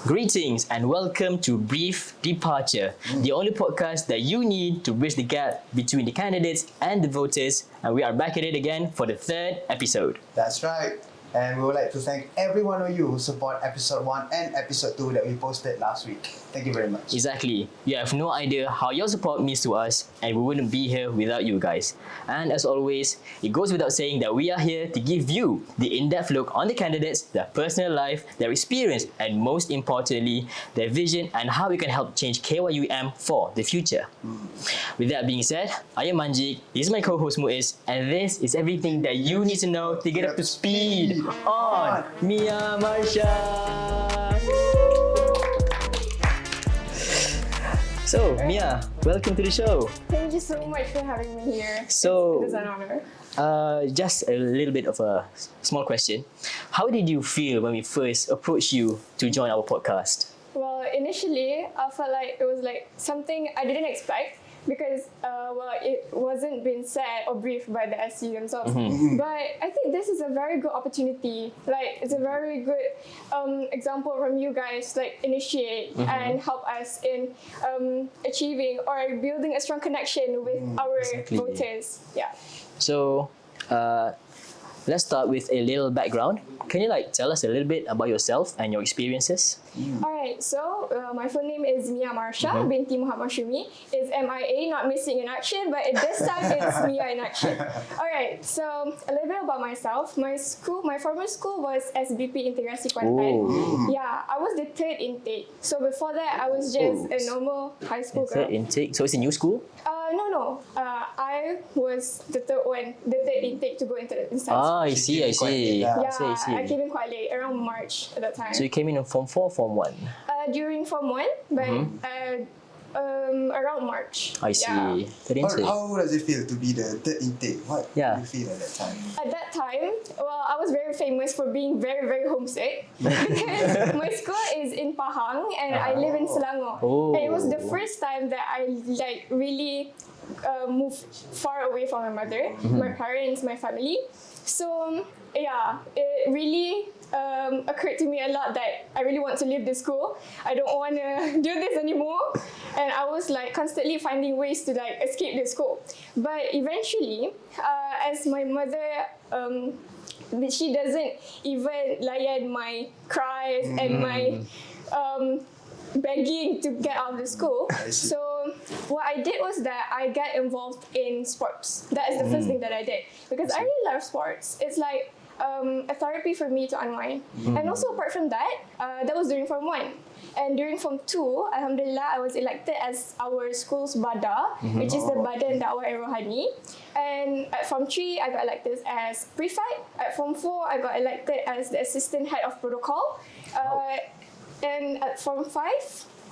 Greetings and welcome to Brief Departure, the only podcast that you need to bridge the gap between the candidates and the voters. And we are back at it again for the third episode. That's right. And we would like to thank every one of you who support episode 1 and episode 2 that we posted last week. Thank you very much. Exactly. You have no idea how your support means to us, and we wouldn't be here without you guys. And as always, it goes without saying that we are here to give you the in-depth look on the candidates, their personal life, their experience, and most importantly, their vision and how we can help change KYUM for the future. With that being said, I am Manjik, this is my co-host Muiz, and this is everything that you need to know to get up to speed on Mia Marsya. So, Mia, welcome to the show. Thank you so much for having me here. So, It is an honor. just a little bit of a small question. How did you feel when we first approached you to join our podcast? Well, initially, I felt like it was like something I didn't expect because, it wasn't been said or briefed by the SC themselves. But I think this is a very good opportunity. Like, it's a very good example from you guys, like, initiate and help us in achieving or building a strong connection with our voters. Yeah. So, let's start with a little background. Can you tell us a little bit about yourself and your experiences? Alright, so my full name is Mia Marsya binti Muhammad Shumi. It's MIA, not missing in action, but this time it's Mia in action. Alright, so a little bit about myself. My former school was SBP Integrasi Kuantan. Yeah, I was the third intake. So before that, I was just a normal high school girl. Third intake? So it's a new school? No. I was the third intake to go into the instance. Ah, I see. Yeah, I see. I came in quite late, around March at that time. So you came in Form 4 or Form 1? During Form 1, but around March. I see. Yeah. Third intake. How does it feel to be the third intake? What do you feel at that time? At that time, well, I was very famous for being very, very homesick because my school is in Pahang and I live in Selangor. And it was the first time that I really moved far away from my mother, my parents, my family. So yeah, it really occurred to me a lot that I really want to leave the school. I don't want to do this anymore. And I was constantly finding ways to escape the school. But eventually, as my mother, she doesn't even layan my cries and my begging to get out of the school. So what I did was that I got involved in sports. That is the first thing that I did because I really love sports. It's like a therapy for me to unwind. And also apart from that, that was during Form 1. And during Form 2, Alhamdulillah, I was elected as our school's BADA, which is the Badan Dakwah Rohani. And at Form 3, I got elected as prefect. At Form 4, I got elected as the assistant head of protocol. And at Form 5,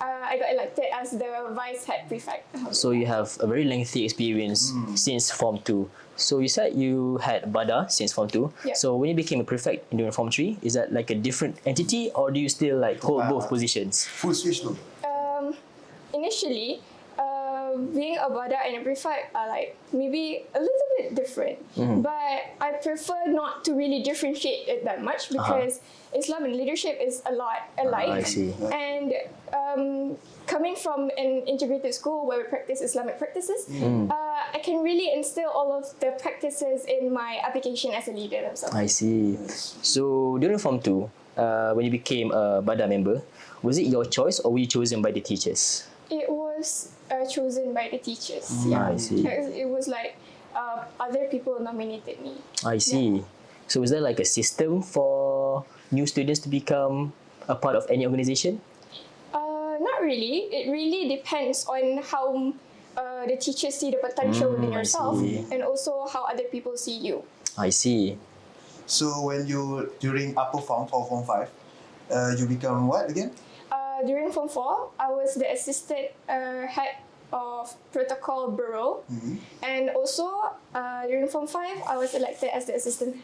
I got elected as the vice head prefect. So you have a very lengthy experience since Form 2. So you said you had BADA since Form 2. Yeah. So when you became a prefect during Form 3, is that like a different entity or do you still hold both positions? Full switch though. Initially, being a BADA and a prefect are maybe a little bit different. But I prefer not to really differentiate it that much because Islam and leadership is a lot alike. I see. And coming from an integrated school where we practice Islamic practices, I can really instill all of the practices in my application as a leader themselves. I see. So during Form 2, when you became a BADA member, was it your choice or were you chosen by the teachers? It was chosen by the teachers. I see. It was other people nominated me. I see. So is there a system for new students to become a part of any organization? Not really. It really depends on how the teachers see the potential within yourself and also how other people see you. I see. So when during upper form for Form 5, you become what again? During Form 4, I was the assistant head of protocol bureau, and also during Form 5, I was elected as the assistant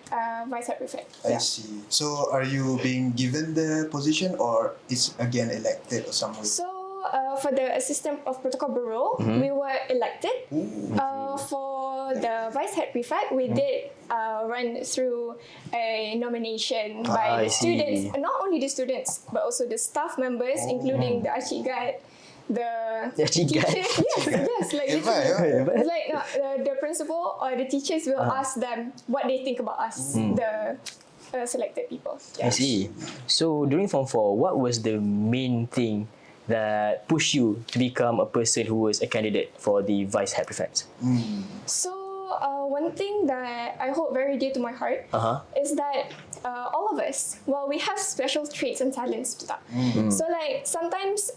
vice head prefect. I see. So are you being given the position or it's again elected or somewhere? So for the assistant of protocol bureau, we were elected. For the vice head prefect, we did run through a nomination by I students, see. not only the students, but also the staff members, including the archie guard, the archie guard? teachers. Yes, like Yeah. it's like the principal or the teachers will ask them what they think about us, the selected people. I see. So during Form 4, what was the main thing that pushed you to become a person who was a candidate for the vice head prefect? So one thing that I hold very dear to my heart is that all of us, well, we have special traits and talents to that. So like sometimes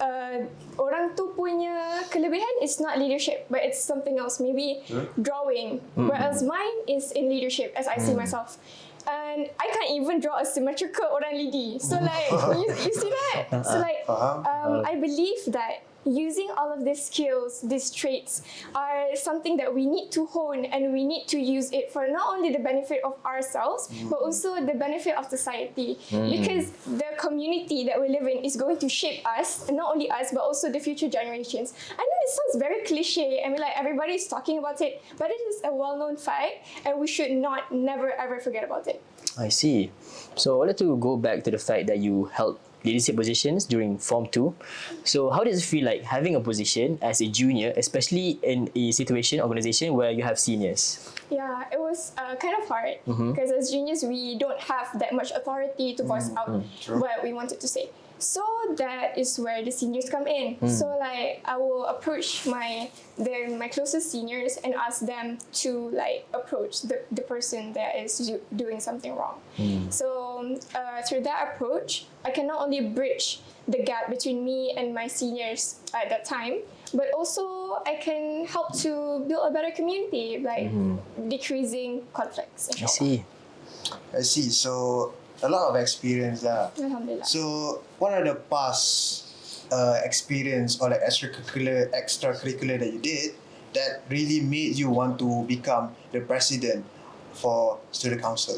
orang tu punya kelebihan is not leadership, but it's something else, maybe drawing. Whereas mine is in leadership, as I see myself. And I can't even draw a symmetrical orang lidi. So like, you see that? So like, I believe that using all of these skills, these traits, are something that we need to hone, and we need to use it for not only the benefit of ourselves, but also the benefit of society. Because the community that we live in is going to shape us, and not only us, but also the future generations. I know it sounds very cliche, I mean like everybody's talking about it, but it is a well-known fact, and we should never ever forget about it. I see. So I wanted to go back to the fact that you held leadership positions during Form 2. So how does it feel like having a position as a junior, especially in a organization where you have seniors? Yeah, it was kind of hard because as juniors we don't have that much authority to voice out what we wanted to say. So that is where the seniors come in. So like I will approach my closest seniors and ask them to like approach the person that is doing something wrong. So through that approach, I can not only bridge the gap between me and my seniors at that time, but also I can help to build a better community, like decreasing conflicts. I see. I see. So a lot of experience lah. Alhamdulillah. So what are the past experience or like extracurricular that you did that really made you want to become the president for student council?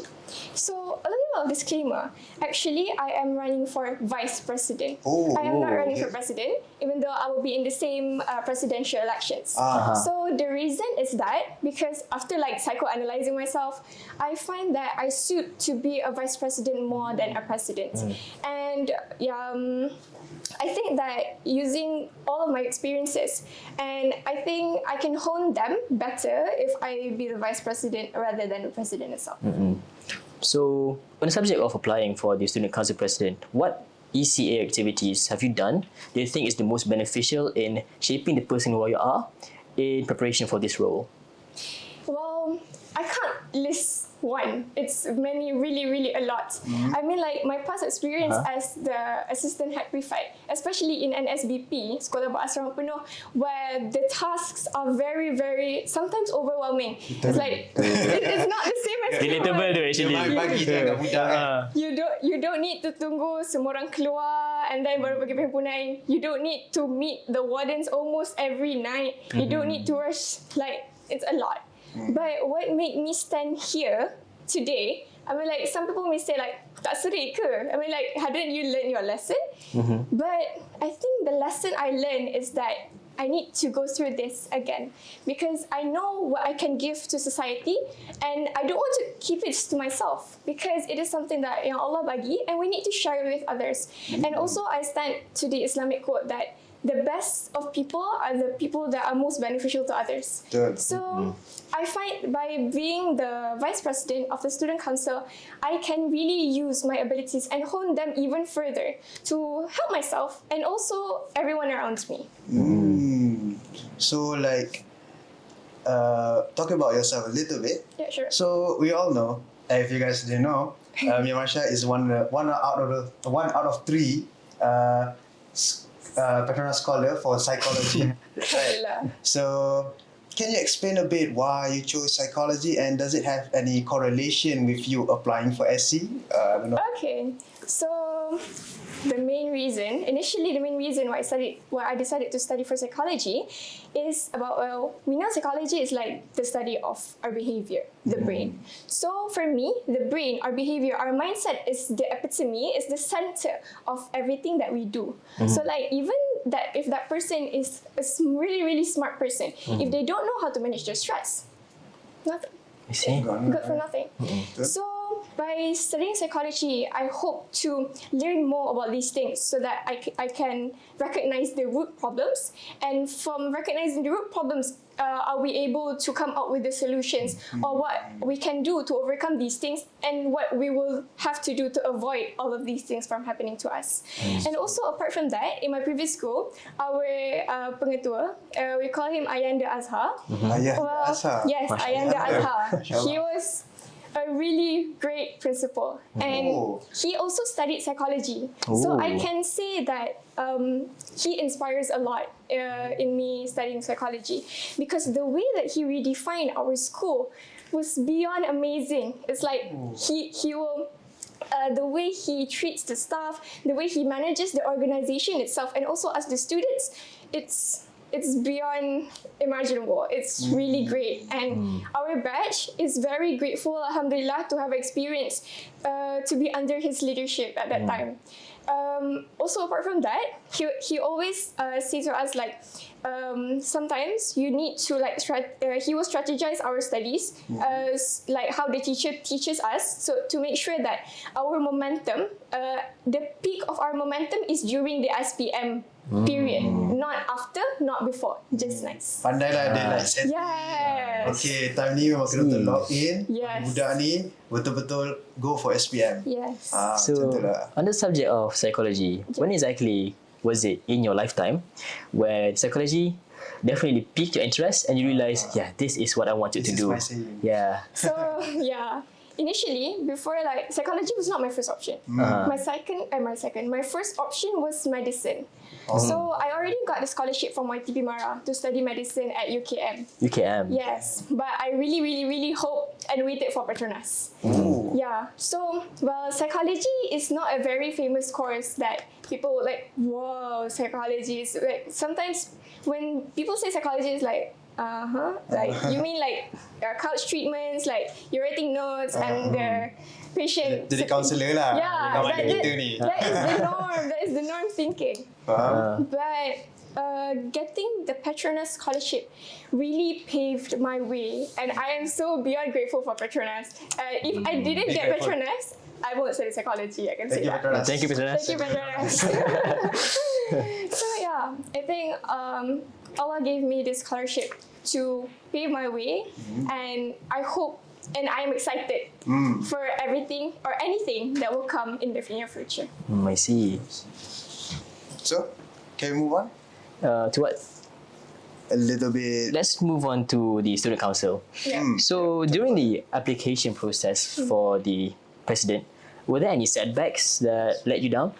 So a little disclaimer. Actually, I am running for vice president. I am not running for president, even though I will be in the same presidential elections. So the reason is that because after like psychoanalyzing myself, I find that I suit to be a vice president more than a president. And I think that using all of my experiences, and I think I can hone them better if I be the vice president rather than the president itself. So, on the subject of applying for the Student Council President, what ECA activities have you done do you think is the most beneficial in shaping the person who you are in preparation for this role? Well, I can't list one. It's many, really a lot. I mean like my past experience as the assistant head prefect, especially in an SBP, Sekolah Berasrama Penuh, where the tasks are very sometimes overwhelming. It's like, it's not the same as Relatable tu actually. Bagi je kat budak kan. You don't need to tunggu semua orang keluar and then baru pergi perhimpunan. You don't need to meet the wardens almost every night. You don't need to rush, like it's a lot. But what made me stand here today, I mean like some people may say like tak serik ke? I mean like hadn't you learned your lesson? But I think the lesson I learned is that I need to go through this again because I know what I can give to society and I don't want to keep it to myself because it is something that Allah bagi and we need to share it with others. And also I stand to the Islamic quote that the best of people are the people that are most beneficial to others. So I find by being the vice president of the student council, I can really use my abilities and hone them even further to help myself and also everyone around me. So like talk about yourself a little bit. Yeah, sure. So we all know, if you guys didn't know, Marsya is one out of three Petronas scholar for psychology. Right. So can you explain a bit why you chose psychology and does it have any correlation with you applying for SC? Okay, so initially the main reason why I decided to study for psychology is about, well, we know psychology is like the study of our behavior, the brain. So for me, the brain, our behavior, our mindset is the epitome, is the center of everything that we do. So like even that if that person is a really, really smart person, if they don't know how to manage their stress, nothing. I see. Good for nothing. So by studying psychology, I hope to learn more about these things so that I can recognize the root problems, and from recognizing the root problems, are we able to come up with the solutions or what we can do to overcome these things, and what we will have to do to avoid all of these things from happening to us. And also apart from that, in my previous school, our pengetua, we call him Ayanda Azhar. Yes, Ayanda Azhar. He was a really great principal, and he also studied psychology. So I can say that he inspires a lot in me studying psychology, because the way that he redefined our school was beyond amazing. It's like he will the way he treats the staff, the way he manages the organization itself, and also as the students, it's beyond imaginable. It's really great, and our batch is very grateful, alhamdulillah, to have experience to be under his leadership at that time. Also apart from that, he always say to us like, sometimes you need to like he will strategize our studies, like how the teacher teaches us, so to make sure that our momentum, the peak of our momentum is during the SPM period, not after, not before. Just nice. Pandai lah dia like set. Yes. Okay, time ni memang kena betul log in. Yes. Budak ni betul-betul go for SPM. Yes. So, Macam tu lah. on the subject of psychology, when exactly was it in your lifetime where psychology definitely piqued your interest and you realized, yeah, this is what I wanted to This is do? my saying. Yeah. So yeah, initially, before, like, psychology was not my first option. My first option was medicine. So I already got the scholarship from YTP Mara to study medicine at UKM. UKM. Yes, but I really, really, really hoped and waited for Petronas. Yeah, so, well, psychology is not a very famous course that people would like, whoa, psychology is like, sometimes when people say psychology is like, like, you mean like couch treatments, like you're writing notes and the patient... Jadi counselor lah. Yeah, Kawan kita ni. that is the norm. That is the norm thinking. But getting the Petronas scholarship really paved my way, and I am so beyond grateful for Petronas. If I didn't get Petronas, I won't study psychology. I can say that. Thank you, Petronas. Thank you, Petronas. So yeah, I think Allah gave me this scholarship to pave my way, and I hope and I am excited for everything or anything that will come in the near future. I see. So, can we move on? To what? A little bit. Let's move on to the student council. Yeah. So during the application process for the president, were there any setbacks that let you down?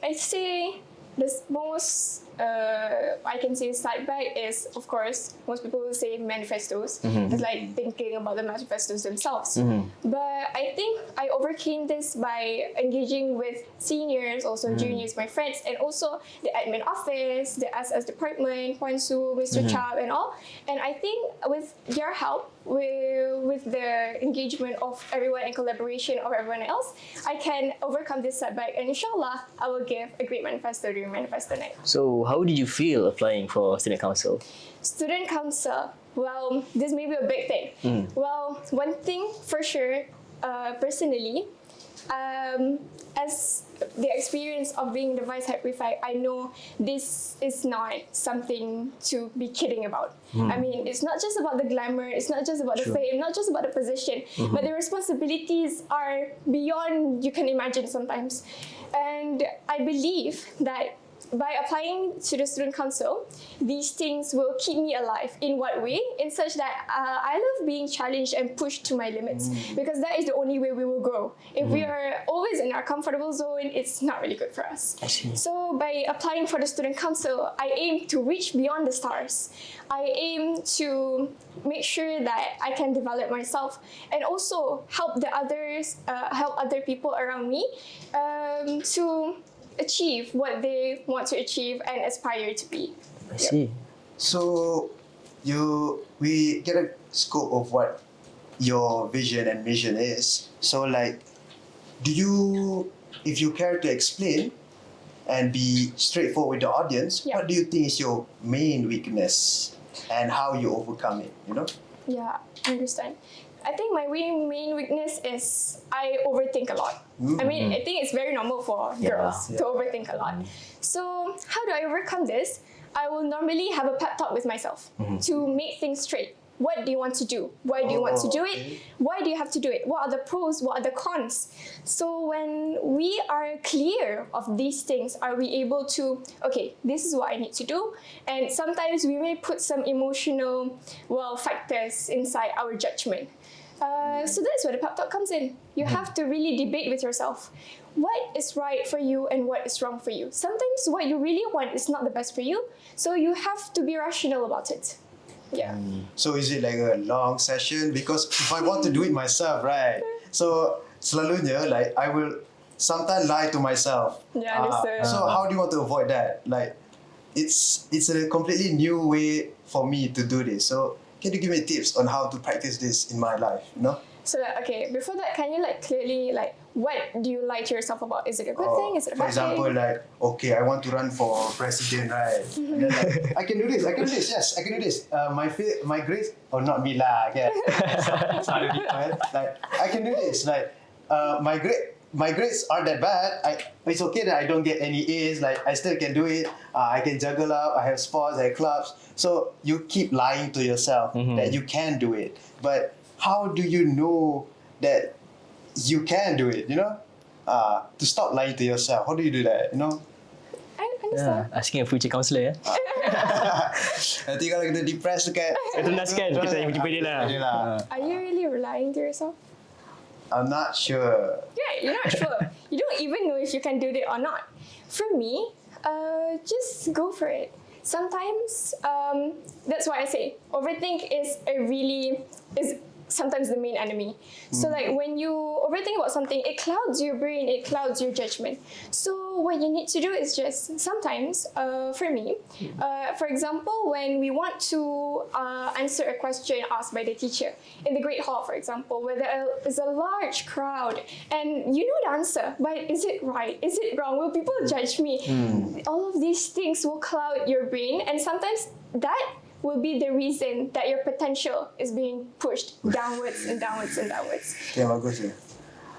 I'd say the most I can say setback is, of course, most people will say manifestos. It's like thinking about the manifestos themselves. But I think I overcame this by engaging with seniors, also juniors, my friends, and also the admin office, the SS department, Puan Su, Mr. Chab, and all. And I think with your help, with the engagement of everyone and collaboration of everyone else, I can overcome this setback, and inshallah, I will give a great manifesto during manifesto night. So how did you feel applying for student council? Student council, well, this may be a big thing. Well, one thing for sure, personally, as the experience of being the vice head prefect, I know this is not something to be kidding about. I mean, it's not just about the glamour, it's not just about the fame, not just about the position, but the responsibilities are beyond you can imagine sometimes. And I believe that by applying to the student council, these things will keep me alive. In what way? In such that I love being challenged and pushed to my limits, because that is the only way we will grow. If we are always in our comfortable zone, it's not really good for us. I see. So by applying for the student council, I aim to reach beyond the stars. I aim to make sure that I can develop myself and also help the others, help other people around me to achieve what they want to achieve and aspire to be. I see. So, we get a scope of what your vision and mission is. So, like, if you care to explain, and be straightforward with the audience, Yeah. what do you think is your main weakness and how you overcome it, you know? Yeah, I understand. I think my main weakness is I overthink a lot. I mean, I think it's very normal for girls to overthink a lot. So how do I overcome this? I will normally have a pep talk with myself to make things straight. What do you want to do? Why do you want to do it? Why do you have to do it? What are the pros? What are the cons? So when we are clear of these things, are we able to, okay, this is what I need to do? And sometimes we may put some emotional, factors inside our judgment. So that's where the pep talk comes in. You have to really debate with yourself. What is right for you and what is wrong for you? Sometimes what you really want is not the best for you, so you have to be rational about it. Yeah. So is it like a long session? Because if I want to do it myself, right? So selalunya, like I will sometimes lie to myself. Yeah, understood. So how do you want to avoid that? Like, it's a completely new way for me to do this. So can you give me tips on how to practice this in my life? You know? So okay, before that, can you clearly what do you lie to yourself about? Is it a good thing? Is it a For bad example, thing? like, okay, I want to run for president, right? And then like, I can do this, yes, I can do this. My grades, or not me lah, okay. Like, I can do this. Like, my grades aren't that bad. It's okay that I don't get any A's. Like, I still can do it. I can juggle up. I have sports, I have clubs. So you keep lying to yourself that you can do it. But how do you know that you can do it, you know? To stop lying to yourself. How do you do that, you know? I understand. Asking a future counsellor ya. Nanti kalau kita depressed dekat Tunaskan, kita jumpa dia lah. Are you really lying to yourself? I'm not sure. Yeah, you're not sure. You don't even know if you can do it or not. For me, just go for it. Sometimes, that's why I say overthink is sometimes the main enemy. So when you overthink about something, it clouds your brain, it clouds your judgment. So what you need to do is just sometimes, for me, for example, when we want to answer a question asked by the teacher in the Great Hall, for example, where there is a large crowd and you know the answer, but is it right? Is it wrong? Will people judge me? All of these things will cloud your brain, and sometimes that will be the reason that your potential is being pushed downwards and downwards and downwards. Okay, bagus ya.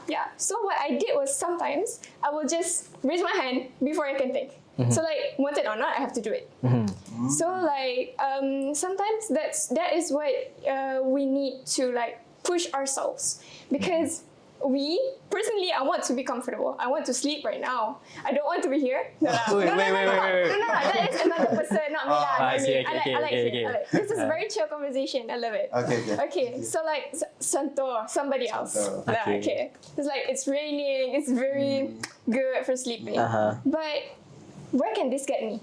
Yeah, so what I did was sometimes I will just raise my hand before I can think. So want it or not, I have to do it. So sometimes that is what we need to push ourselves, because personally, I want to be comfortable. I want to sleep right now. I don't want to be here. No, Wait. no, that is another person, not me. I see, I like okay. it. This is a very chill conversation. I love it. Okay, so Santo, somebody else. Santo. Yeah, okay. It's it's raining. It's very good for sleeping. But where can this get me?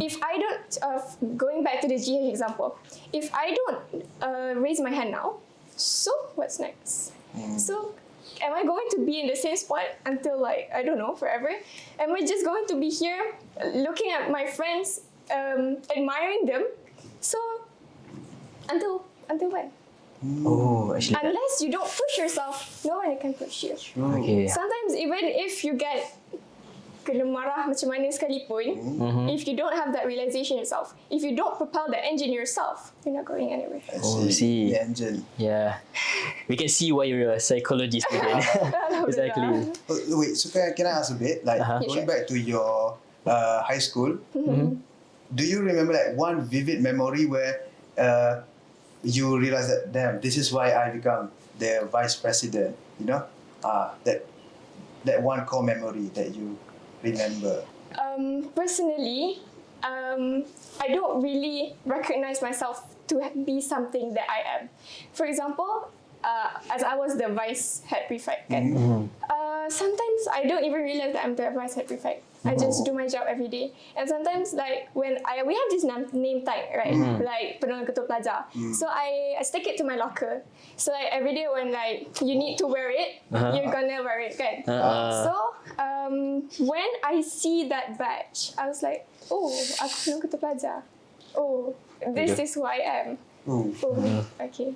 If I don't, going back to the GH example, if I don't raise my hand now, so what's next? So, am I going to be in the same spot until I don't know, forever? Am I just going to be here looking at my friends, admiring them? So, until when? Oh, actually. Unless you don't push yourself, no one can push you. Okay. Sometimes even if you get kena marah macam mana sekalipun, if you don't have that realization yourself, if you don't propel the engine yourself, you're not going anywhere. Oh, see. The engine. Yeah. We can see why you're a psychologist again. Exactly. Wait, so can I ask a bit? Like, going back to your high school, do you remember one vivid memory where you realize that, damn, this is why I become the vice president, you know? That one core memory that you remember? Personally, I don't really recognize myself to be something that I am. For example, as I was the vice head prefect, sometimes I don't even realize that I'm the vice head prefect. I just do my job every day. And sometimes when we have this name tag, right? Like Penolong Ketua Pelajar. So I stick it to my locker. So every day when you need to wear it, you're gonna wear it, kan? So when I see that badge, I was like, oh, aku Penolong Ketua Pelajar. Oh, this is who I am. Oh, okay.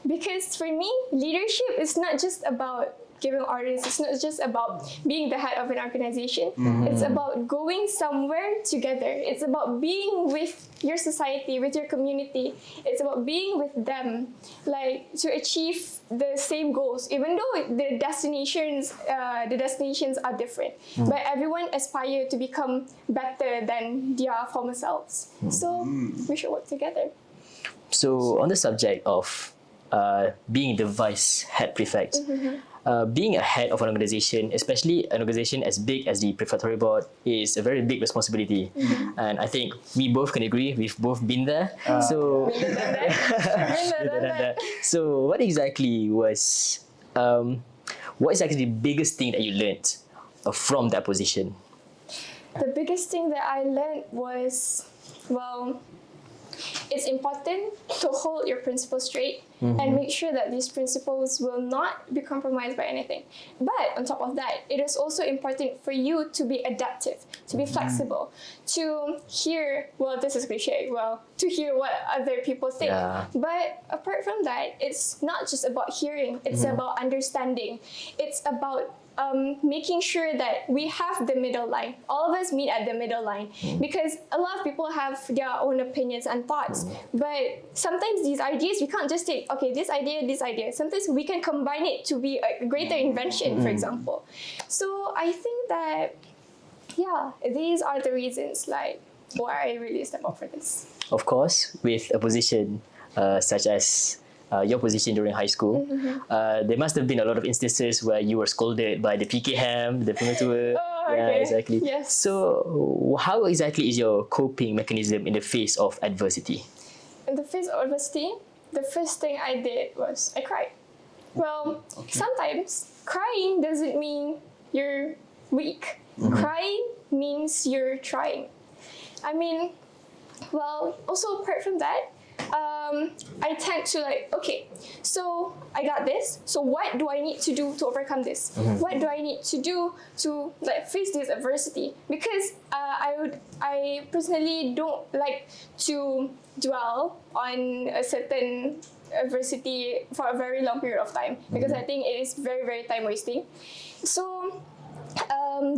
Because for me, leadership is not just about giving orders. It's not just about being the head of an organization. It's about going somewhere together. It's about being with your society, with your community. It's about being with them, like to achieve the same goals, even though the destinations are different. But everyone aspire to become better than their former selves. So we should work together. So on the subject of being the vice head prefect, being a head of an organization, especially an organization as big as the prefectory board, is a very big responsibility. And I think we both can agree, we've both been there. So, so what exactly was, what is actually the biggest thing that you learned from that position? The biggest thing that I learned was, well, it's important to hold your principles straight and make sure that these principles will not be compromised by anything. But on top of that, it is also important for you to be adaptive, to be flexible, to hear, well, this is cliche, well, to hear what other people think. Yeah. But apart from that, it's not just about hearing, it's about understanding. It's about making sure that we have the middle line. All of us meet at the middle line because a lot of people have their own opinions and thoughts. But sometimes these ideas, we can't just take, okay, this idea. Sometimes we can combine it to be a greater invention, for example. So I think that, yeah, these are the reasons like why I really step up for this. Of course, with a position such as your position during high school, there must have been a lot of instances where you were scolded by the PKM, the Pengetua. Oh, Yeah, okay. exactly. Yes. So, how exactly is your coping mechanism in the face of adversity? In the face of adversity, the first thing I did was I cried. Well, sometimes crying doesn't mean you're weak. Crying means you're trying. I mean, well, also apart from that, I tend to like, okay, so I got this. So what do I need to do to overcome this? What do I need to do to like face this adversity? Because I personally don't like to dwell on a certain adversity for a very long period of time because I think it is very, very time wasting. So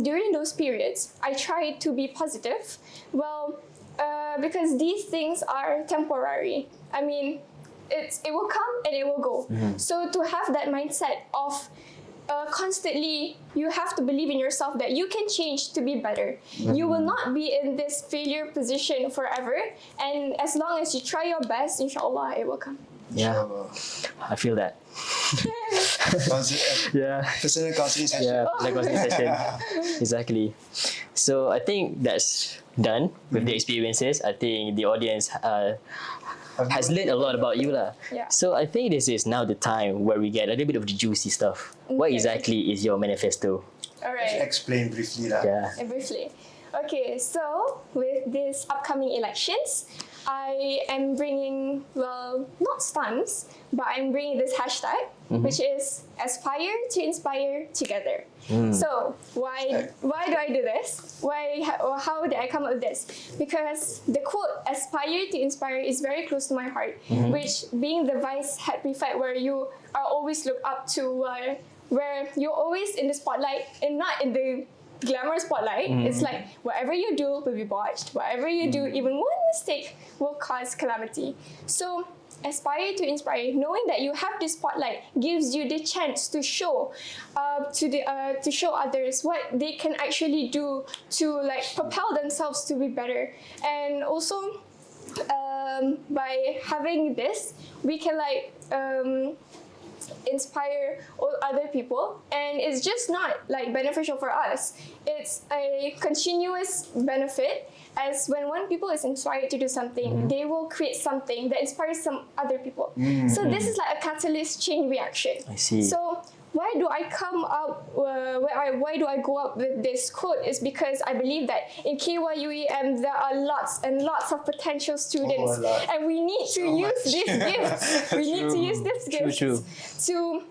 during those periods, I try to be positive. Well, because these things are temporary. I mean, it will come and it will go. So to have that mindset of constantly, you have to believe in yourself that you can change to be better. You will not be in this failure position forever. And as long as you try your best, inshallah, it will come. Yeah, I feel that. Yeah. Personal counseling session. Yeah, like counseling session. Exactly. So I think that's done with the experiences. I think the audience has learned a lot about you lah. Yeah. So I think this is now the time where we get a little bit of the juicy stuff. What Okay. exactly is your manifesto? All right. Explain briefly lah. Yeah. Briefly. Okay, so with these upcoming elections, I am bringing, well, not stunts, but I'm bringing this hashtag, which is aspire to inspire together. So why do I do this? How did I come up with this? Because the quote "aspire to inspire" is very close to my heart. Which, being the vice head prefect, where you are always looked up to, where you're always in the spotlight and not in the glamour spotlight. It's like whatever you do will be botched. Whatever you do, even one mistake will cause calamity. So aspire to inspire, knowing that you have this spotlight gives you the chance to show to show others what they can actually do to like propel themselves to be better. And also by having this, we can like inspire other people, and it's just not like beneficial for us, it's a continuous benefit, as when one people is inspired to do something, they will create something that inspires some other people. So this is like a catalyst chain reaction. I see. So why do I come up why do I go up with this quote is because I believe that in KYUEM there are lots and lots of potential students, and we need to use these gifts. We need to use these gifts to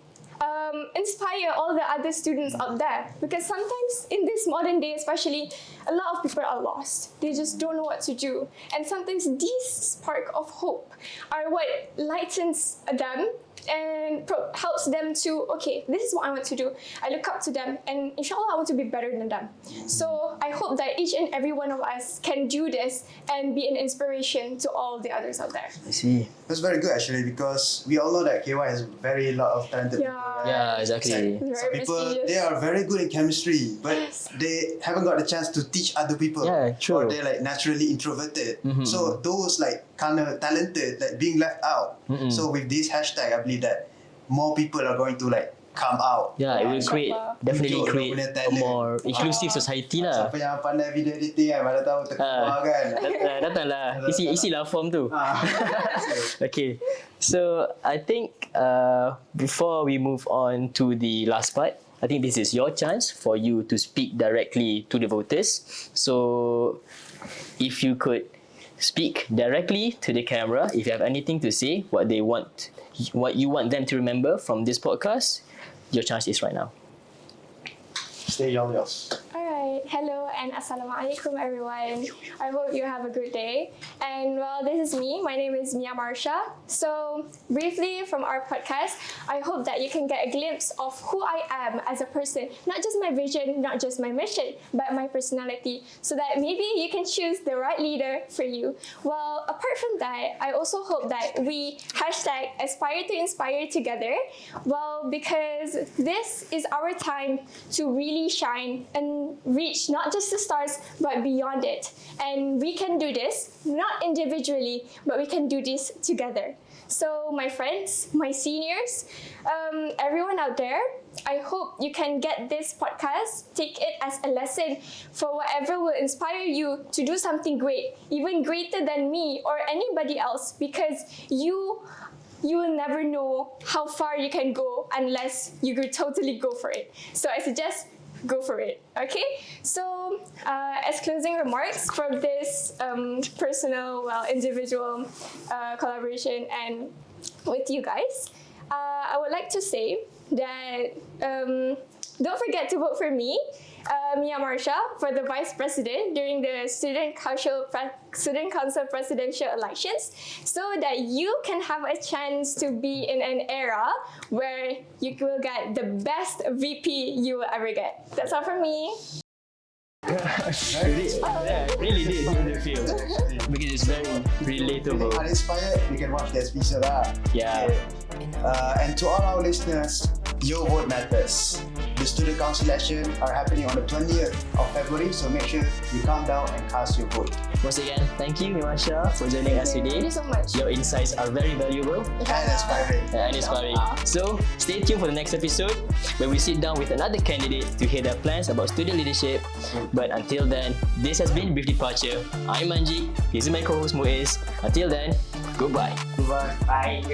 inspire all the other students out there, because sometimes in this modern day especially, a lot of people are lost. They just don't know what to do, and sometimes these spark of hope are what lightens them and helps them to, okay, this is what I want to do. I look up to them, and inshallah I want to be better than them. So I hope that each and every one of us can do this and be an inspiration to all the others out there. I see. That's very good actually, because we all know that KY has very lot of talented people. Right? Yeah, exactly. It's Some very people, prestigious. they are very good in chemistry, but Yes. they haven't got the chance to teach other people. Yeah, true. Or they're like naturally introverted. So those like kind of talented, like being left out. So with this hashtag, I believe that more people are going to like come out. Yeah, it will create, definitely Tunjuk create dia punya a talent. more inclusive society lah. Siapa yang pandai video editing kan, mana tahu terkeluar kan. Datanglah, isilah form tu. Ah. Okay, so I think before we move on to the last part, I think this is your chance for you to speak directly to the voters. So if you could speak directly to the camera, if you have anything to say, what you want them to remember from this podcast, your chance is right now. Stay all yours. Alright, hello and assalamualaikum everyone. I hope you have a good day. And well, this is me. My name is Marsya. So briefly from our podcast, I hope that you can get a glimpse of who I am as a person. Not just my vision, not just my mission, but my personality. So that maybe you can choose the right leader for you. Well, apart from that, I also hope that we hashtag aspire to inspire together. Well, because this is our time to really shine and reach not just the stars but beyond it, and we can do this not individually but we can do this together. So my friends, my seniors, everyone out there, I hope you can get this podcast, take it as a lesson for whatever will inspire you to do something great, even greater than me or anybody else, because you will never know how far you can go unless you could totally go for it. So I suggest go for it, okay? So as closing remarks from this personal, individual collaboration and with you guys, I would like to say that don't forget to vote for me, Mia Marsya, for the Vice President during the Student Council presidential elections, so that you can have a chance to be in an era where you will get the best VP you will ever get. That's all from me. Really did give the feel because it's very relatable. Uninspired, you can watch this episode lah. Yeah. And to all our listeners, your vote matters. The student council election are happening on the 20th of February, so make sure you come down and cast your vote. Once again, thank you, Marsya, for joining us today. Thank you so much. Your insights are very valuable And inspiring. and inspiring. So, stay tuned for the next episode where we sit down with another candidate to hear their plans about student leadership. But until then, this has been Brief Departure. I'm Manjik. This is my co-host Muiz. Until then, goodbye. Goodbye. Bye.